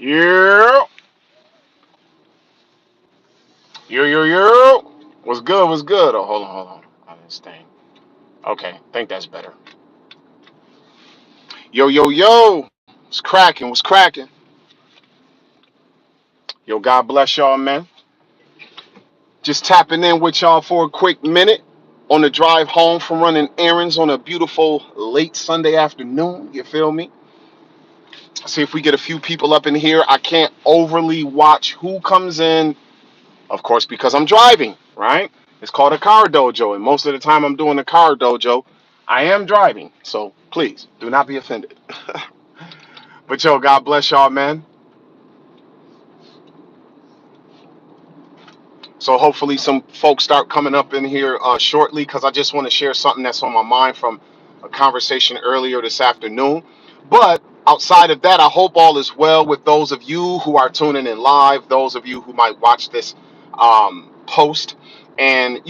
Yeah. Yo. What's good? What's good? Oh, hold on. I didn't stain. Okay, I think that's better. Yo. What's cracking? What's cracking? Yo, God bless y'all, man. Just tapping in with y'all for a quick minute on the drive home from running errands on a beautiful late Sunday afternoon. You feel me? See if we get a few people up in here. I can't overly watch who comes in, of course, because I'm driving, right? It's called a car dojo, and most of the time I'm doing the car dojo, I am driving. So please do not be offended. But yo, God bless y'all, man. So hopefully some folks start coming up in here shortly because I just want to share something that's on my mind from a conversation earlier this afternoon. But outside of that, I hope all is well with those of you who are tuning in live, those of you who might watch this post. And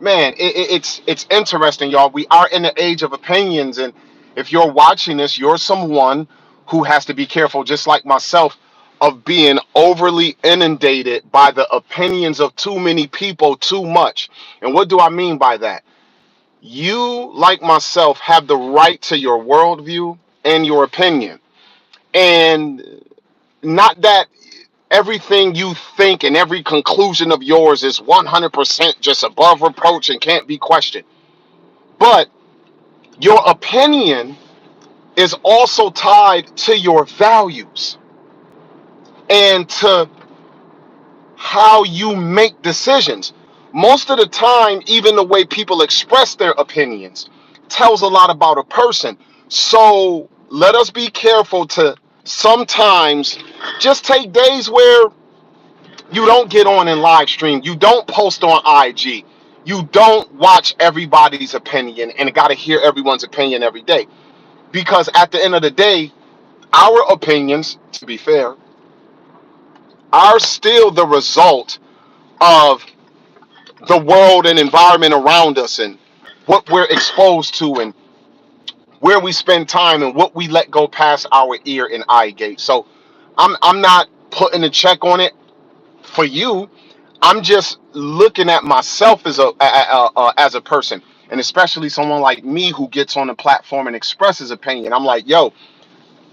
man, it's interesting, y'all. We are in the age of opinions, and if you're watching this, you're someone who has to be careful, just like myself, of being overly inundated by the opinions of too many people too much. And what do I mean by that? You, like myself, have the right to your worldview and your opinion. And not that everything you think and every conclusion of yours is 100% just above reproach and can't be questioned. But your opinion is also tied to your values and to how you make decisions. Most of the time, even the way people express their opinions tells a lot about a person. So let us be careful to sometimes just take days where you don't get on and live stream, you don't post on IG, you don't watch everybody's opinion and got to hear everyone's opinion every day. Because at the end of the day, our opinions, to be fair, are still the result of the world and environment around us and what we're exposed to and where we spend time and what we let go past our ear and eye gate. So I'm not putting a check on it for you. I'm just looking at myself as a person, and especially someone like me who gets on the platform and expresses opinion. I'm like, yo,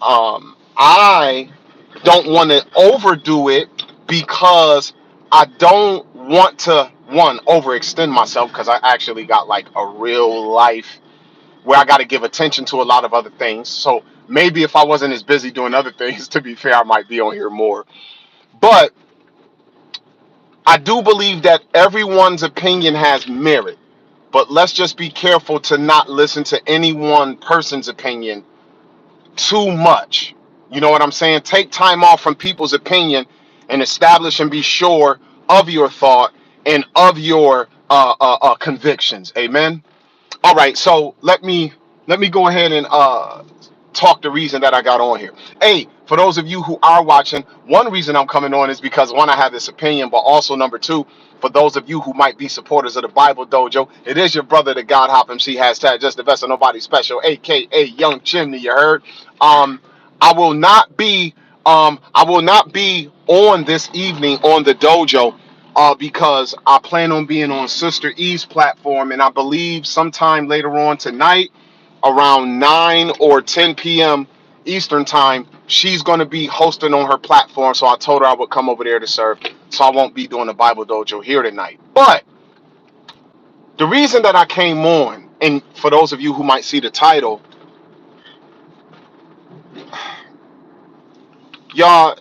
I don't want to overdo it because I don't want to one overextend myself because I actually got like a real life where I got to give attention to a lot of other things. So maybe if I wasn't as busy doing other things, to be fair, I might be on here more. But I do believe that everyone's opinion has merit. But let's just be careful to not listen to any one person's opinion too much. You know what I'm saying? Take time off from people's opinion and establish and be sure of your thought and of your convictions. Amen. All right, so let me go ahead and talk the reason that I got on here. Hey, for those of you who are watching, one reason I'm coming on is because one, I have this opinion, but also number two, for those of you who might be supporters of the Bible Dojo, it is your brother, the God Hop MC, hashtag just the best of nobody special, aka Young Chimney. You heard? Um, I will not be on this evening on the Dojo because I plan on being on Sister Eve's platform, and I believe sometime later on tonight, around 9 or 10 p.m. Eastern time, she's going to be hosting on her platform. So I told her I would come over there to serve. So I won't be doing the Bible Dojo here tonight. But the reason that I came on, and for those of you who might see the title, y'all,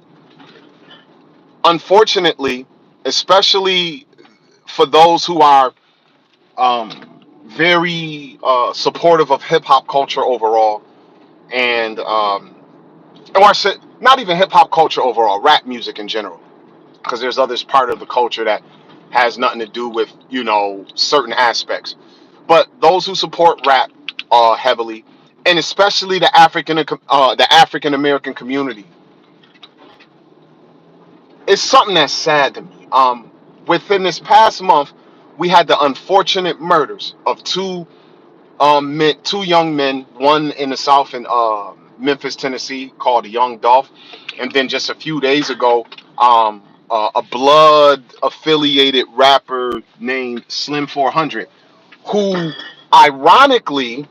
unfortunately, especially for those who are very supportive of hip hop culture overall, and or I said not even hip hop culture overall, rap music in general, because there's others part of the culture that has nothing to do with certain aspects. But those who support rap heavily, and especially the African American community, it's something that's sad to me. Within this past month, we had the unfortunate murders of two young men, one in the South and Memphis, Tennessee, called Young Dolph. And then just a few days ago, a blood affiliated rapper named Slim 400, who ironically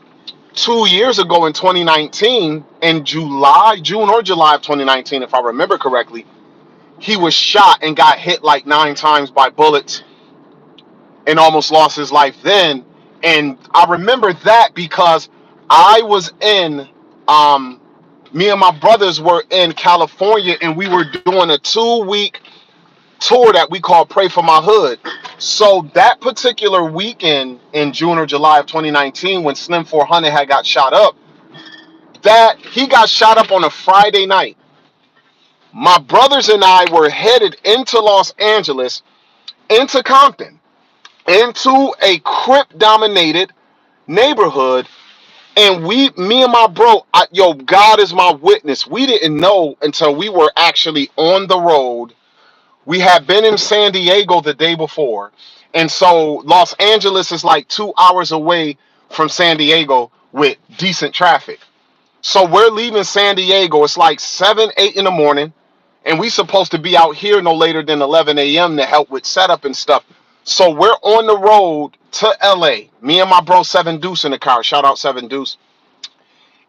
2 years ago in 2019, in June or July of 2019, if I remember correctly, he was shot and got hit like 9 times by bullets and almost lost his life then. And I remember that because I was in, me and my brothers were in California, and we were doing a 2-week tour that we call Pray for My Hood. So that particular weekend in June or July of 2019, when Slim 400 had got shot up, that he got shot up on a Friday night. My brothers and I were headed into Los Angeles, into Compton, into a Crip dominated neighborhood. And me and my bro, God is my witness, we didn't know until we were actually on the road. We had been in San Diego the day before, and so Los Angeles is like 2 hours away from San Diego with decent traffic. So we're leaving San Diego. It's like 7, 8 in the morning, and we supposed to be out here no later than 11 a.m. to help with setup and stuff. So we're on the road to LA. Me and my bro Seven Deuce in the car. Shout out Seven Deuce.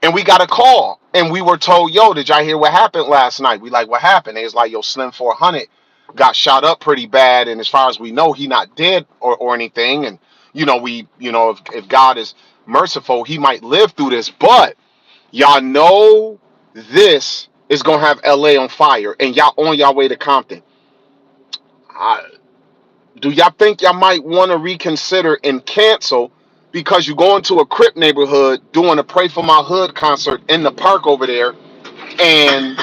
And we got a call, and we were told, "Yo, did y'all hear what happened last night?" We like, "What happened?" They was like, "Yo, Slim 400 got shot up pretty bad, and as far as we know, he not dead or anything. And if God is merciful, he might live through this. But y'all know this is gonna have LA on fire, and y'all on y'all way to Compton. Do y'all think y'all might want to reconsider and cancel because you go into a Crip neighborhood doing a Pray for My Hood concert in the park over there, and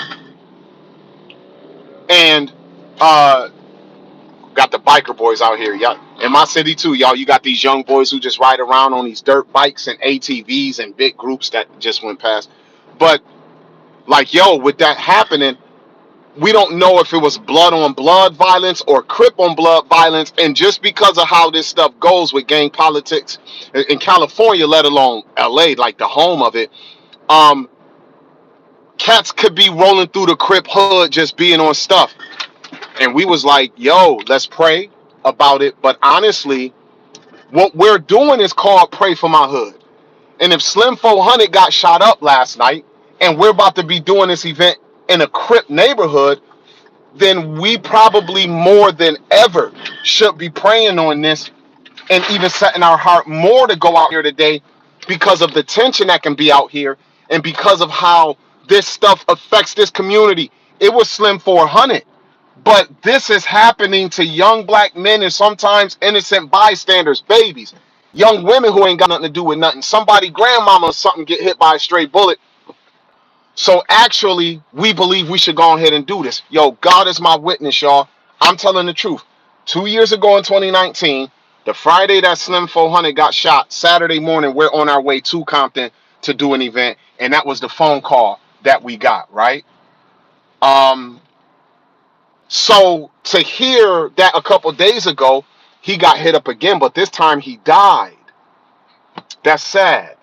and uh got the biker boys out here, y'all, in my city too, y'all. You got these young boys who just ride around on these dirt bikes and ATVs and big groups that just went past. But like, yo, with that happening, we don't know if it was blood on blood violence or Crip on blood violence. And just because of how this stuff goes with gang politics in California, let alone LA, like the home of it, cats could be rolling through the Crip hood just being on stuff. And we was like, yo, let's pray about it. But honestly, what we're doing is called Pray for My Hood. And if Slim 400 got shot up last night, and we're about to be doing this event in a Crip neighborhood, then we probably more than ever should be praying on this, and even setting our heart more to go out here today, because of the tension that can be out here, and because of how this stuff affects this community. It was Slim 400, but this is happening to young black men and sometimes innocent bystanders, babies, young women who ain't got nothing to do with nothing. Somebody grandmama or something get hit by a stray bullet. So actually, we believe we should go ahead and do this. Yo, God is my witness, y'all. I'm telling the truth. 2 years ago in 2019, the Friday that Slim 400 got shot, Saturday morning, we're on our way to Compton to do an event. And that was the phone call that we got, right? So to hear that a couple days ago, he got hit up again, but this time he died. That's sad.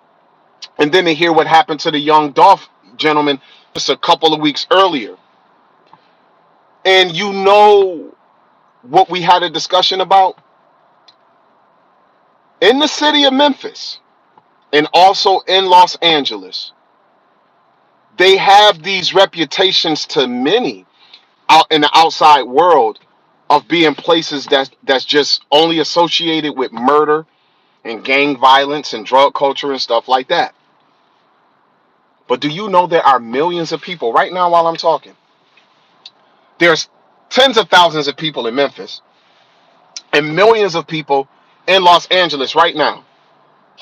And then to hear what happened to the young Dolph gentleman just a couple of weeks earlier. And you know what we had a discussion about? In the city of Memphis and also in Los Angeles, they have these reputations to many out in the outside world of being places that's just only associated with murder and gang violence and drug culture and stuff like that. But do you know there are millions of people right now while I'm talking? There's tens of thousands of people in Memphis and millions of people in Los Angeles right now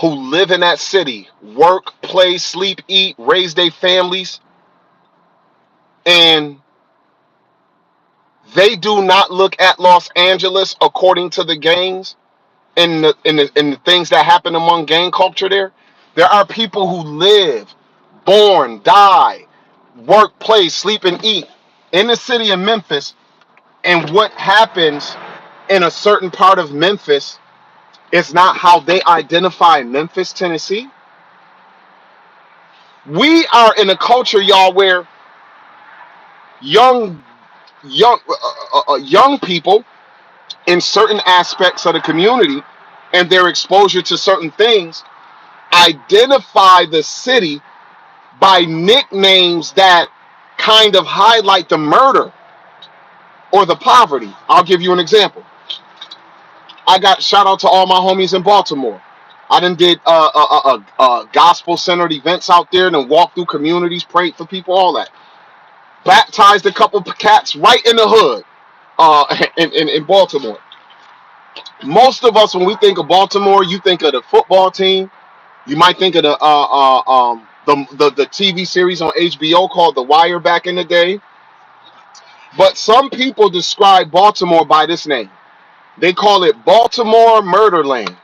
who live in that city, work, play, sleep, eat, raise their families, and they do not look at Los Angeles according to the gangs and the things that happen among gang culture there. There are people who live, born, die, work, play, sleep, and eat in the city of Memphis. And what happens in a certain part of Memphis is not how they identify Memphis, Tennessee. We are in a culture, y'all, where young young people in certain aspects of the community and their exposure to certain things identify the city by nicknames that kind of highlight the murder or the poverty. I'll give you an example. I got shout out to all my homies in Baltimore. I done did gospel centered events out there and then walked through communities, prayed for people, all that. Baptized a couple of cats right in the hood in Baltimore. Most of us, when we think of Baltimore, you think of the football team. You might think of the TV series on HBO called The Wire back in the day. But some people describe Baltimore by this name. They call it Baltimore Murderland.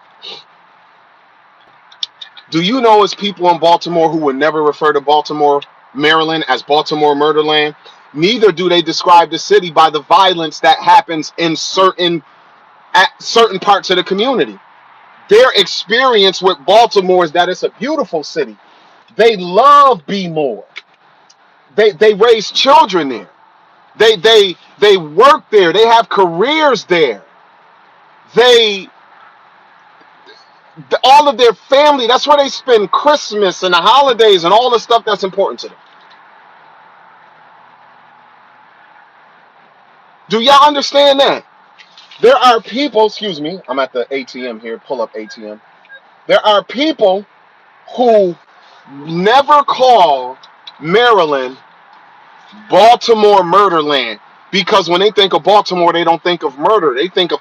Do you know as people in Baltimore who would never refer to Baltimore, Maryland as Baltimore Murderland? Neither do they describe the city by the violence that happens in certain parts of the community. Their experience with Baltimore is that it's a beautiful city. They love B-more. They raise children there. They work there. They have careers there. They all of their family, that's where they spend Christmas and the holidays and all the stuff that's important to them. Do y'all understand that? There are people, excuse me, I'm at the ATM here, pull up ATM. There are people who never call Maryland Baltimore Murderland because when they think of Baltimore, they don't think of murder. They think of,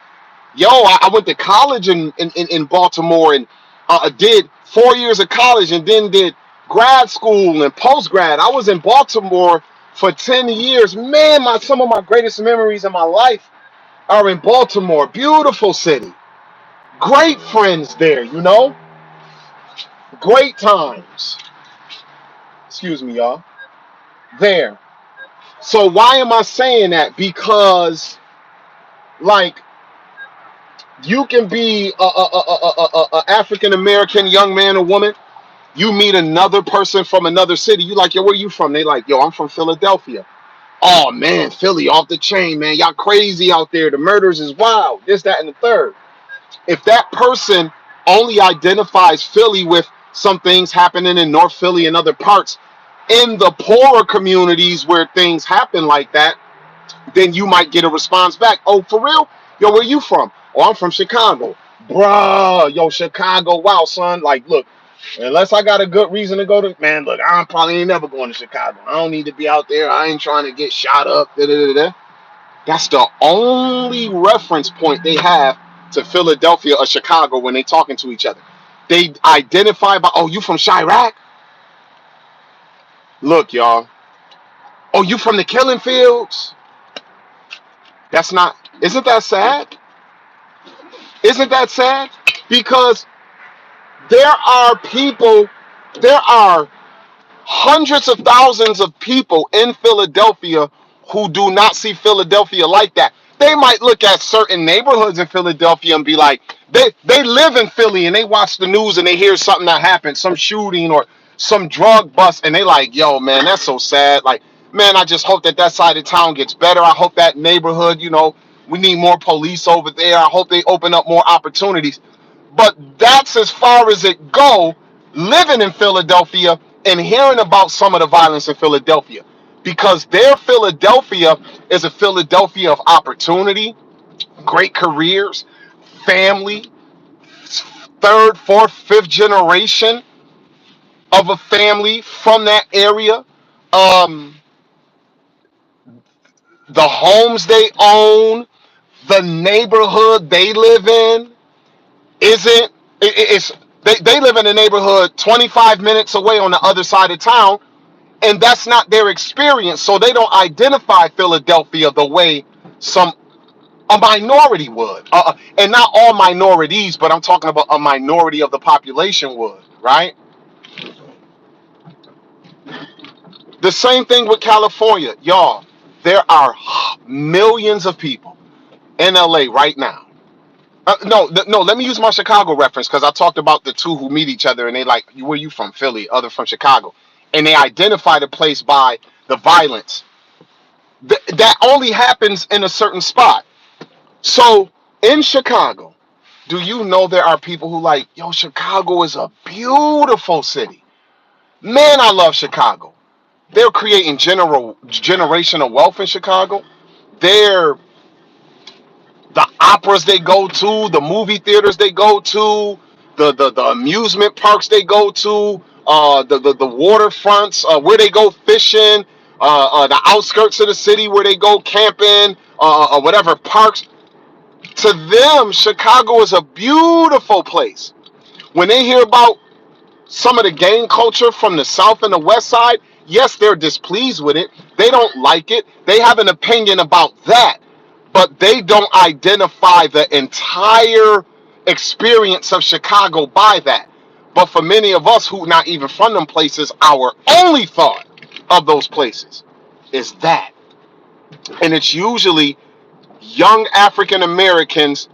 yo, I went to college in Baltimore and did 4 years of college and then did grad school and post grad. I was in Baltimore for 10 years. Man, some of my greatest memories in my life are in Baltimore. Beautiful city. Great friends there, you know? Great times. Excuse me, y'all. There. So why am I saying that? Because, like, you can be a African American young man or woman. You meet another person from another city. You like, yo, where you from? They like, yo, I'm from Philadelphia. Oh man, Philly off the chain, man. Y'all crazy out there. The murders is wild. This, that, and the third. If that person only identifies Philly with some things happening in North Philly and other parts, in the poorer communities where things happen like that, then you might get a response back. Oh, for real? Yo, where you from? Oh, I'm from Chicago. Bruh, yo, Chicago. Wow, son. Like, look, unless I got a good reason to go to, man, look, I'm probably ain't never going to Chicago. I don't need to be out there. I ain't trying to get shot up. Da, da, da, da. That's the only reference point they have to Philadelphia or Chicago when they talking to each other. They identify by, oh, you from Chirac? Look, y'all. Oh, you from the killing fields? That's not, isn't that sad? Isn't that sad? Because there are people, there are hundreds of thousands of people in Philadelphia who do not see Philadelphia like that. They might look at certain neighborhoods in Philadelphia and be like, they live in Philly and they watch the news and they hear something that happened, some shooting or some drug bust, and they like, yo, man, that's so sad. Like, man, I just hope that that side of town gets better. I hope that neighborhood, you know, we need more police over there. I hope they open up more opportunities. But that's as far as it go, living in Philadelphia and hearing about some of the violence in Philadelphia. Because their Philadelphia is a Philadelphia of opportunity, great careers, family, third, fourth, fifth generation of a family from that area. Um, the homes they own, the neighborhood they live in isn't, it's, they live in a neighborhood 25 minutes away on the other side of town, and that's not their experience. So they don't identify Philadelphia the way some a minority would, and not all minorities, but I'm talking about a minority of the population would, right? The same thing with California, y'all. There are millions of people in LA right now. No. Let me use my Chicago reference because I talked about the two who meet each other and they like, where you from? Philly, other from Chicago. and they identify the place by the violence. That only happens in a certain spot. So in Chicago, do you know there are people who like, yo, Chicago is a beautiful city. Man, I love Chicago. They're creating generational wealth in Chicago. They're the operas they go to, the movie theaters they go to, the amusement parks they go to, the waterfronts where they go fishing, the outskirts of the city where they go camping, whatever parks. To them, Chicago is a beautiful place. When they hear about some of the gang culture from the South and the West Side, yes, they're displeased with it. They don't like it. They have an opinion about that, but they don't identify the entire experience of Chicago by that. But for many of us who not even from them places, our only thought of those places is that. And it's usually young African Americans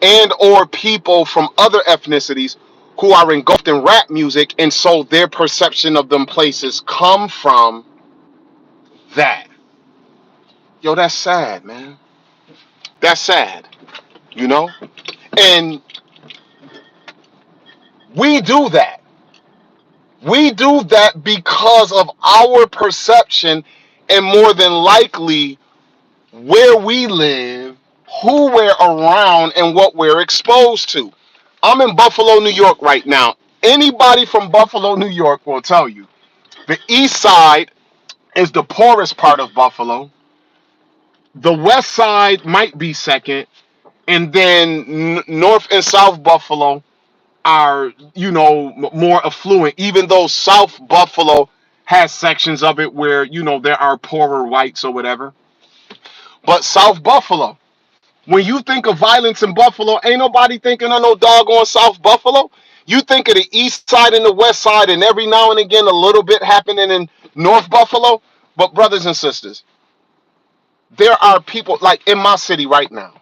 and or people from other ethnicities who are engulfed in rap music, and so their perception of them places come from that. Yo, that's sad, man. That's sad, you know? And we do that. We do that because of our perception, and more than likely where we live, who we're around, and what we're exposed to. I'm in Buffalo, New York right now. Anybody from Buffalo, New York will tell you the east side is the poorest part of Buffalo. The west side might be second, and then north and south Buffalo are, more affluent, even though South Buffalo has sections of it where, there are poorer whites or whatever. But South Buffalo, when you think of violence in Buffalo, ain't nobody thinking of no doggone South Buffalo. You think of the east side and the west side, and every now and again a little bit happening in North Buffalo. But brothers and sisters, there are people like in my city right now.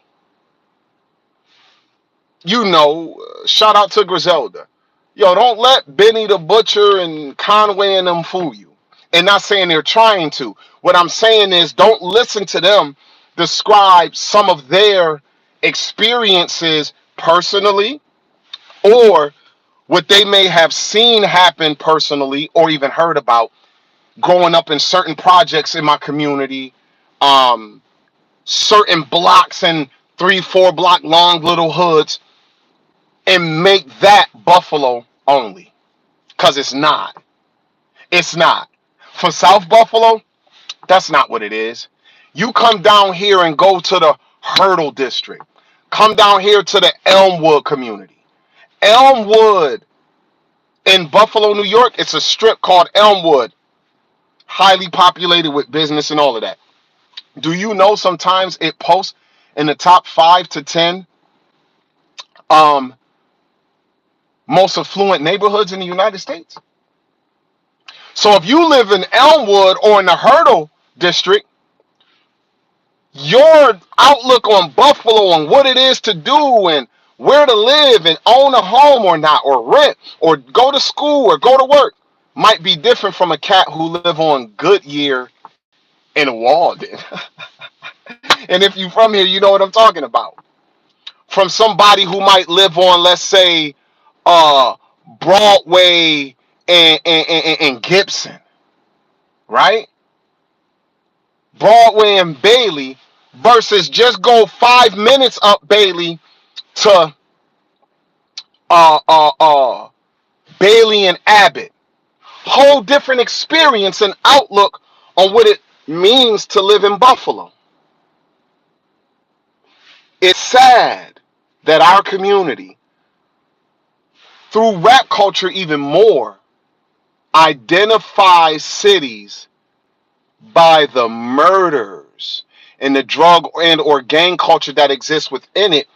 Shout out to Griselda. Yo, don't let Benny the Butcher and Conway and them fool you. And not saying they're trying to. What I'm saying is don't listen to them describe some of their experiences personally, or what they may have seen happen personally or even heard about growing up in certain projects in my community, certain blocks and 3-4 block long little hoods, and make that Buffalo only, because it's not. It's not. For South Buffalo, that's not what it is. You come down here and go to the Hurdle District. Come down here to the Elmwood community. Elmwood in Buffalo, New York, it's a strip called Elmwood, highly populated with business and all of that. Do you know sometimes it posts in the top 5 to 10 um, most affluent neighborhoods in the United States? So if you live in Elmwood or in the Hurdle District, your outlook on Buffalo and what it is to do and where to live and own a home or not, or rent or go to school or go to work might be different from a cat who live on Goodyear in Walden. And if you're from here, you know what I'm talking about. From somebody who might live on, let's say, Broadway and Gibson, right? Broadway and Bailey versus just go 5 minutes up Bailey to Bailey and Abbott. Whole different experience and outlook on what it means to live in Buffalo. It's sad that our community, through rap culture even more, identifies cities by the murders and the drug and or gang culture that exists within it.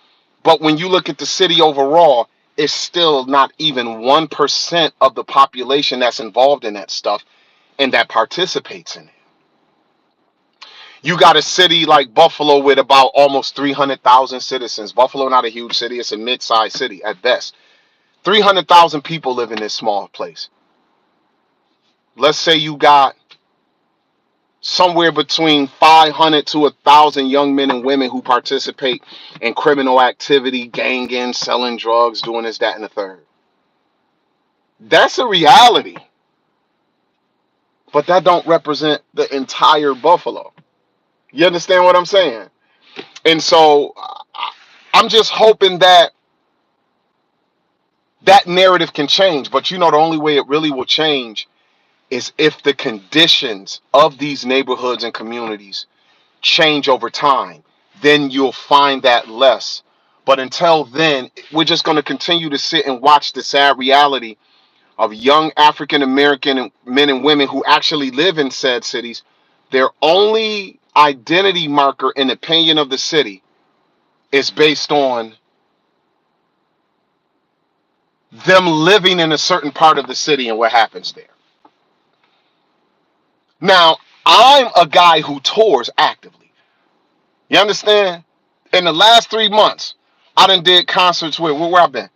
But when you look at the city overall, it's still not even 1% of the population that's involved in that stuff and that participates in it. You got a city like Buffalo with about almost 300,000 citizens. Buffalo, not a huge city. It's a mid-sized city at best. 300,000 people live in this small place. let's say you got somewhere between 500 to 1,000 young men and women who participate in criminal activity, ganging, selling drugs, doing this, that, and the third. That's a reality, but that don't represent the entire Buffalo. You understand what I'm saying? And so I'm just hoping that that narrative can change. But you know, the only way it really will change is if the conditions of these neighborhoods and communities change over time. Then you'll find that less. But until then, we're just going to continue to sit and watch the sad reality of young African American men and women who actually live in said cities. Their only identity marker and opinion of the city is based on them living in a certain part of the city and what happens there. Now, I'm a guy who tours actively. You understand? In the last 3 months, I done did concerts where I've been.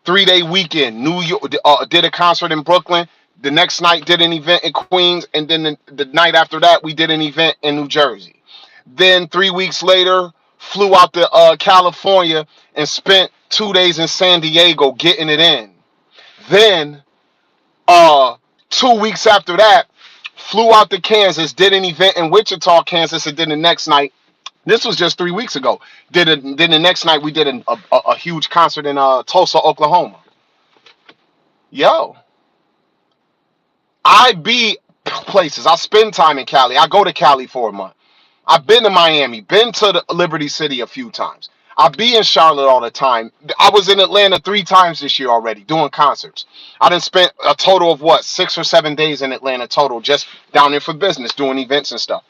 3-day weekend, New York, did a concert in Brooklyn. The next night did an event in Queens, and then the night after that, we did an event in New Jersey. Then 3 weeks later, flew out to California and spent 2 days in San Diego getting it in. Then 2 weeks after that, flew out to Kansas, did an event in Wichita, Kansas, and then the next night, this was just 3 weeks ago, then the next night we did a huge concert in Tulsa, Oklahoma. Yo, I be places. I spend time in Cali. I go to Cali for a month. I've been to Miami, been to the Liberty City a few times. I be in Charlotte all the time. I was in Atlanta 3 times this year already doing concerts. I done spent a total of 6 or 7 days in Atlanta total, just down there for business, doing events and stuff.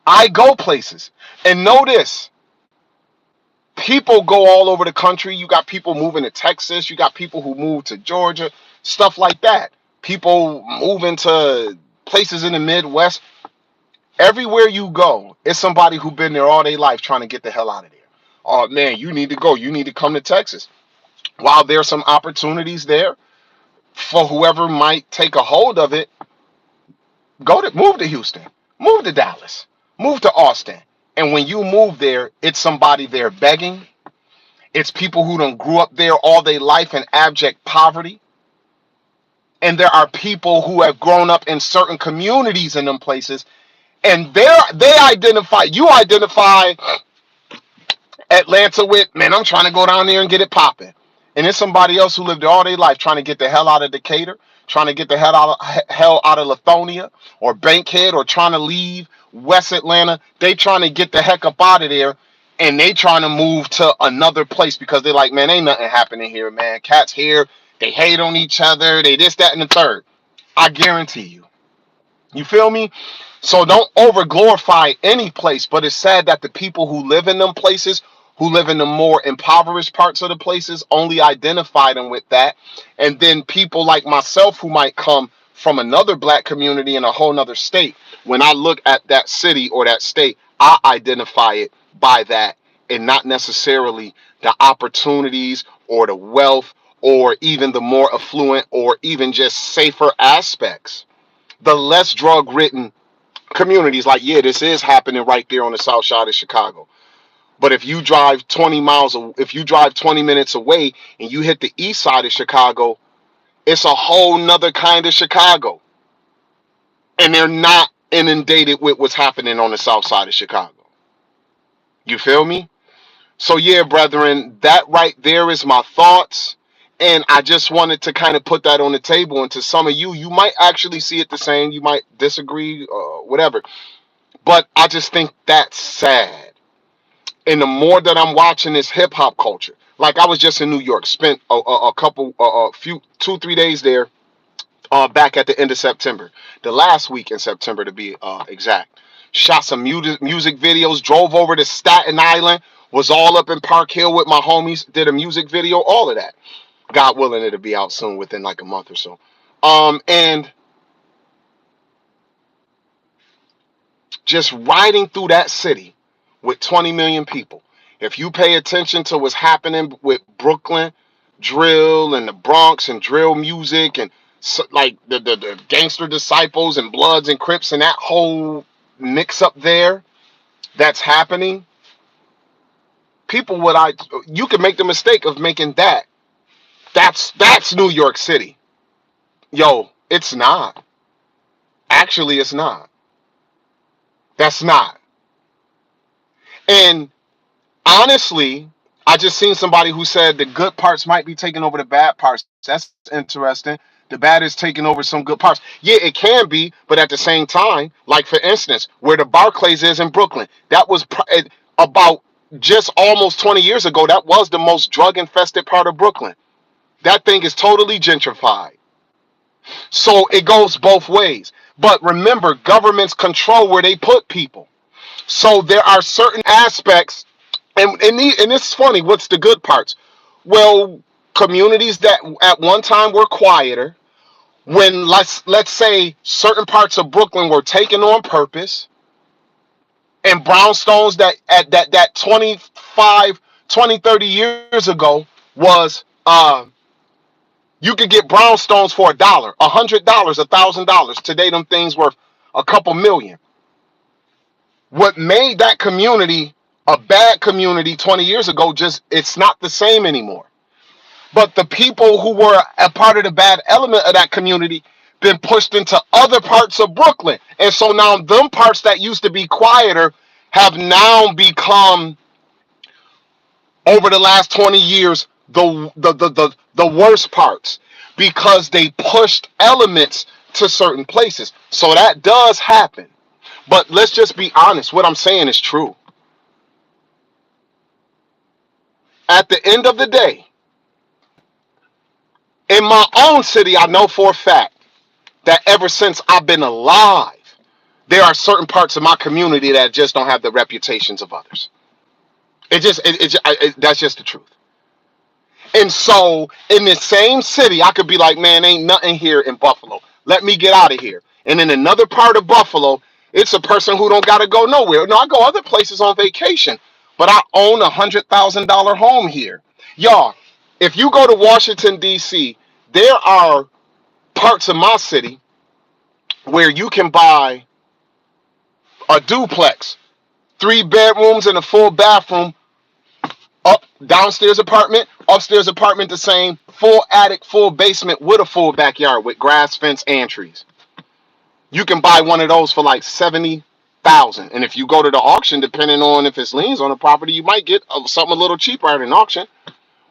I go places. And know this, people go all over the country. You got people moving to Texas. You got people who move to Georgia, stuff like that. People moving to places in the Midwest. Everywhere you go, it's somebody who been there all their life trying to get the hell out of there. Oh man, you need to go. You need to come to Texas. While there's some opportunities there for whoever might take a hold of it, move to Houston, move to Dallas, move to Austin. And when you move there, it's somebody there begging. It's people who done grew up there all their life in abject poverty. And there are people who have grown up in certain communities in them places. And you identify Atlanta with, man, I'm trying to go down there and get it popping. And it's somebody else who lived there all their life trying to get the hell out of Decatur, trying to get the hell out of Lithonia or Bankhead, or trying to leave West Atlanta. They trying to get the heck up out of there, and they trying to move to another place because they're like, man, ain't nothing happening here, man. Cats here, they hate on each other, they this, that, and the third. I guarantee you. You feel me? So don't over glorify any place, but it's sad that the people who live in them places, who live in the more impoverished parts of the places, only identify them with that. And then people like myself who might come from another black community in a whole nother state, when I look at that city or that state, I identify it by that, and not necessarily the opportunities or the wealth or even the more affluent or even just safer aspects. The less drug ridden communities, like, yeah, this is happening right there on the south side of Chicago. But if you drive 20 miles, if you drive 20 minutes away and you hit the east side of Chicago, it's a whole nother kind of Chicago. And they're not inundated with what's happening on the south side of Chicago. You feel me? So yeah, brethren, that right there is my thoughts. And I just wanted to kind of put that on the table. And to some of you, you might actually see it the same. You might disagree, whatever. But I just think that's sad. And the more that I'm watching this hip hop culture, like I was just in New York, spent a couple, a few, 2-3 days there, back at the end of September, the last week in September to be exact. Shot some music videos, drove over to Staten Island, was all up in Park Hill with my homies, did a music video, all of that. God willing, it'll be out soon within like a month or so. And just riding through that city with 20 million people. If you pay attention to what's happening with Brooklyn, drill and the Bronx and drill music and so, like the gangster disciples and Bloods and Crips and that whole mix up there that's happening. People, you can make the mistake of making that. That's New York City. Yo, it's not. Actually, it's not. That's not. And honestly, I just seen somebody who said the good parts might be taking over the bad parts. That's interesting. The bad is taking over some good parts. Yeah, it can be, but at the same time, like for instance, where the Barclays is in Brooklyn, that was about just almost 20 years ago. That was the most drug infested part of Brooklyn. That thing is totally gentrified. So it goes both ways. But remember, governments control where they put people. So there are certain aspects, and it's funny. What's the good parts? Well, communities that at one time were quieter, when let's say certain parts of Brooklyn were taken on purpose, and brownstones that 25, 20, 30 years ago was you could get brownstones for $1, $100, $1,000. Today, them things worth a couple million. What made that community a bad community 20 years ago, just it's not the same anymore. But the people who were a part of the bad element of that community been pushed into other parts of Brooklyn. And so now them parts that used to be quieter have now become, over the last 20 years, the worst parts, because they pushed elements to certain places. So that does happen. But let's just be honest. What I'm saying is true. At the end of the day, in my own city, I know for a fact that ever since I've been alive, there are certain parts of my community that just don't have the reputations of others. That's just the truth. And so in the same city, I could be like, man, ain't nothing here in Buffalo. Let me get out of here. And in another part of Buffalo, it's a person who don't got to go nowhere. No, I go other places on vacation, but I own $100,000 home here. Y'all, if you go to Washington, D.C., there are parts of my city where you can buy a duplex, 3 bedrooms and a full bathroom, up downstairs apartment, upstairs apartment the same, full attic, full basement with a full backyard with grass, fence, and trees. You can buy one of those for like $70,000. And if you go to the auction, depending on if it's liens on the property, you might get something a little cheaper at an auction.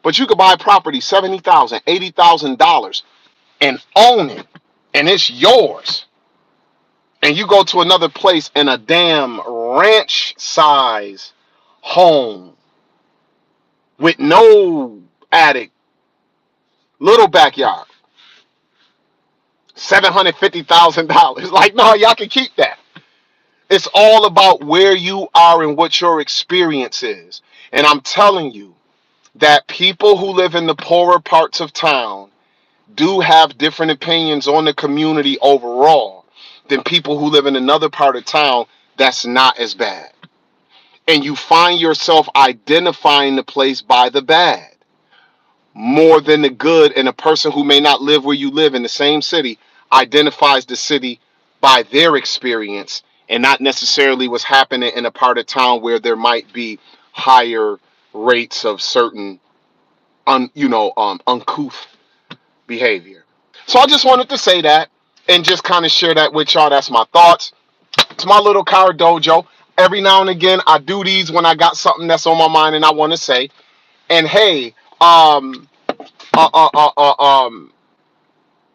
But you could buy property $70,000, $80,000 and own it, and it's yours. And you go to another place in a damn ranch size home with no attic, little backyard, $750,000. Like, no, y'all can keep that. It's all about where you are and what your experience is. And I'm telling you that people who live in the poorer parts of town do have different opinions on the community overall than people who live in another part of town that's not as bad. And you find yourself identifying the place by the bad more than the good, and a person who may not live where you live in the same city identifies the city by their experience and not necessarily what's happening in a part of town where there might be higher rates of certain uncouth behavior. So I just wanted to say that and just kind of share that with y'all. That's my thoughts. It's my little car dojo. Every now and again I do these when I got something that's on my mind and I want to say. And hey,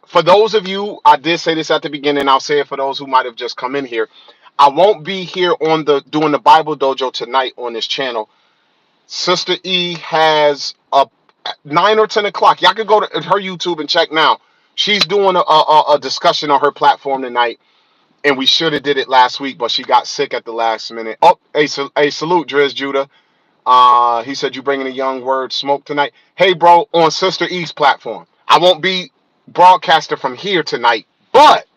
for those of you, I did say this at the beginning, I'll say it for those who might have just come in here. I won't be here doing the Bible Dojo tonight on this channel. Sister E has a 9 or 10 o'clock. Y'all can go to her YouTube and check now. She's doing a discussion on her platform tonight, and we should have did it last week, but she got sick at the last minute. Oh, hey, salute, Driz Judah. He said, you bringing a young word smoke tonight? Hey, bro, on Sister E's platform. I won't be broadcaster from here tonight, but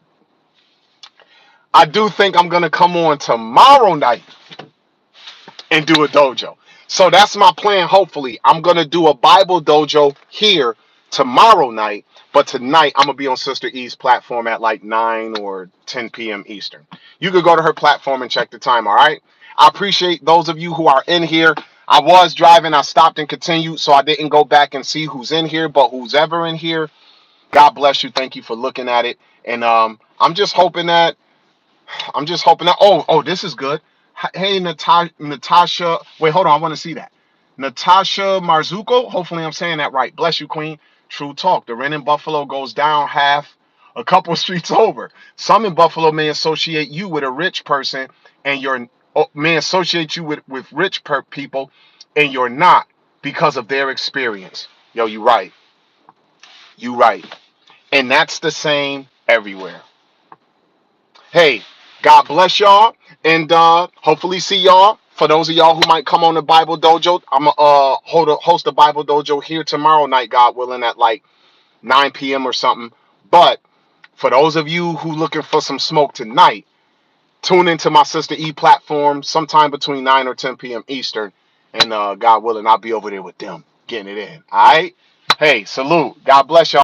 I do think I'm going to come on tomorrow night and do a dojo. So that's my plan. Hopefully, I'm gonna do a Bible dojo here tomorrow night, but tonight I'm gonna be on Sister E's platform at like 9 or 10 p.m. Eastern. You could go to her platform and check the time. All right. I appreciate those of you who are in here. I was driving. I stopped and continued, so I didn't go back and see who's in here. But who's ever in here, God bless you. Thank you for looking at it. And I'm just hoping that this is good. Hey, Natasha. Wait, hold on. I want to see that. Natasha Marzuko. Hopefully, I'm saying that right. Bless you, Queen. True talk. The rent in Buffalo goes down a couple streets over. Some in Buffalo may associate you with a rich person, and may associate you with rich people, and you're not because of their experience. Yo, you right. You right. And that's the same everywhere. Hey, God bless y'all, and hopefully see y'all. For those of y'all who might come on the Bible Dojo, I'm gonna host a Bible Dojo here tomorrow night, God willing, at like 9 p.m. or something. But for those of you who looking for some smoke tonight, tune into my Sister E platform sometime between 9 or 10 p.m. Eastern, and God willing, I'll be over there with them getting it in. All right. Hey, salute. God bless y'all.